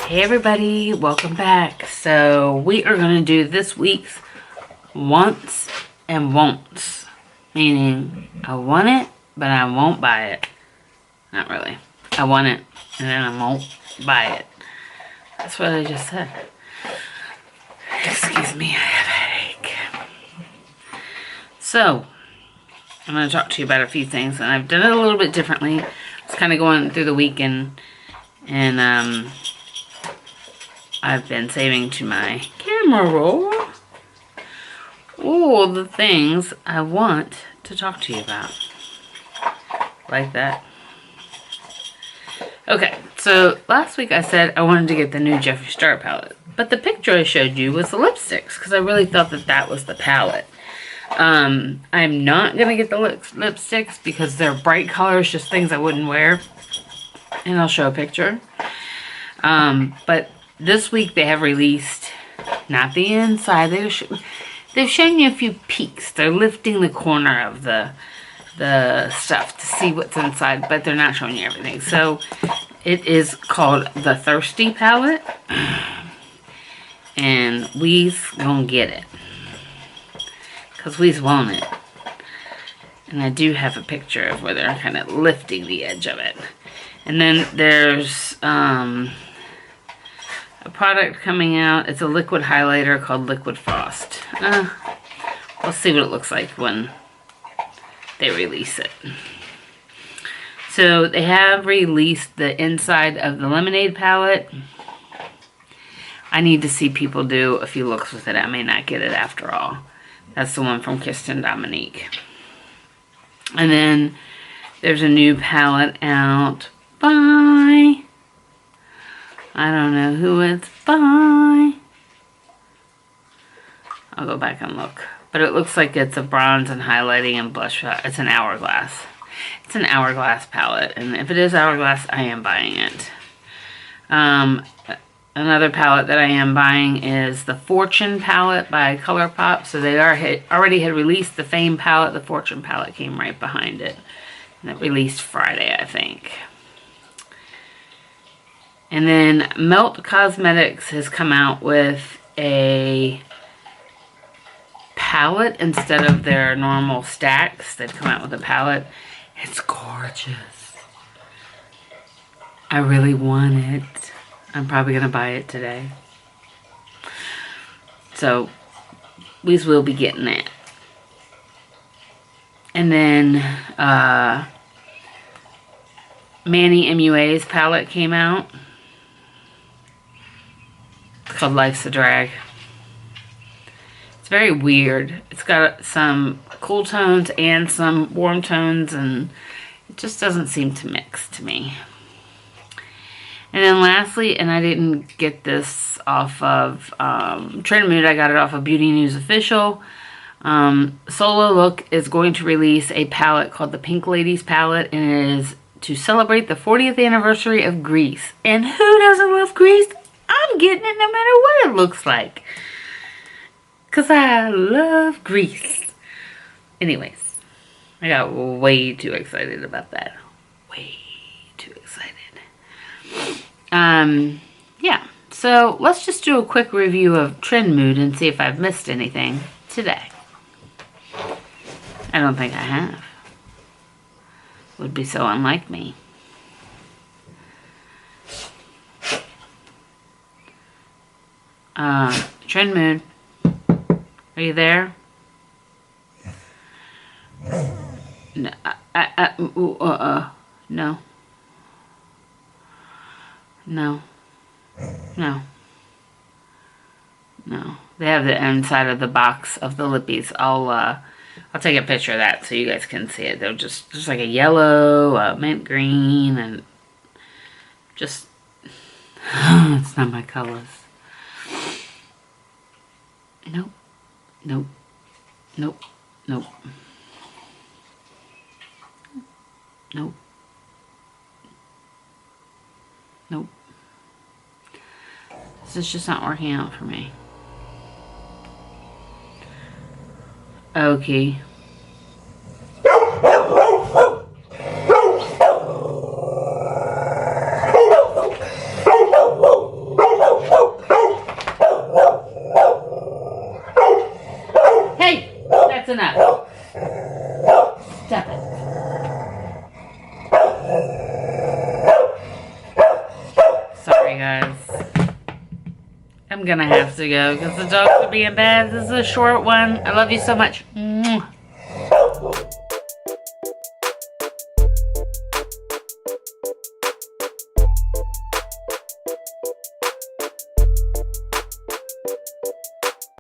Hey everybody, welcome back. So we are going to do this week's wants and won'ts. Meaning, I want it, but I won't buy it. Not really. I want it, and then I won't buy it. That's what I just said. Excuse me, I have a headache. So, I'm going to talk to you about a few things, and I've done it a little bit differently. I was kind of going through the weekend, and I've been saving to my camera roll all the things I want to talk to you about. Like that. Okay, so last week I said I wanted to get the new Jeffree Star palette. But the picture I showed you was the lipsticks, because I really thought that that was the palette. I'm not going to get the lipsticks because they're bright colors, just things I wouldn't wear. And I'll show a picture. But this week they have released, not the inside, they've shown you a few peeks. They're lifting the corner of the stuff to see what's inside, but they're not showing you everything. So it is called the Thirsty palette, and we's gonna get it, because we's want it. And I do have a picture of where they're kind of lifting the edge of it. And then there's a product coming out. It's a liquid highlighter called Liquid Frost. We'll see what it looks like when they release it. So they have released the inside of the Lemonade palette. I need to see people do a few looks with it. I may not get it after all. That's the one from Kirsten Dominique. And then there's a new palette out by, I don't know who it's by. I'll go back and look. But it looks like it's a bronze and highlighting and blush. It's an Hourglass. It's an Hourglass palette. And if it is Hourglass, I am buying it. Another palette that I am buying is the Fortune palette by ColourPop. So they already had released the Fame palette. The Fortune palette came right behind it. And it released Friday, I think. And then Melt Cosmetics has come out with a palette instead of their normal stacks. They've come out with a palette. It's gorgeous. I really want it. I'm probably going to buy it today. So, we will be getting that. And then, Manny MUA's palette came out. It's called Life's a Drag. It's very weird. It's got some cool tones and some warm tones, and it just doesn't seem to mix to me. And then lastly, and I didn't get this off of Trend Mood, I got it off of Beauty News Official. Solo Look is going to release a palette called the Pink Ladies palette, and it is to celebrate the 40th anniversary of Grease. And who doesn't love Grease? I'm getting it no matter what it looks like. Because I love Grease. Anyways, I got way too excited about that. Way too excited. Yeah. So, let's just do a quick review of Trend Mood and see if I've missed anything today. I don't think I have. Would be so unlike me. Trend Mood. Are you there? No. No. No. No. No. They have the inside of the box of the lippies. I'll take a picture of that so you guys can see it. They're just like a yellow, mint green, and just it's not my colors. Nope. Nope. Nope. Nope. Nope. Nope. is just not working out for me. Okay. Hey, that's enough. Stop it. Sorry, guys. I'm gonna have to go because the dogs are being bad. This is a short one. I love you so much. Mwah.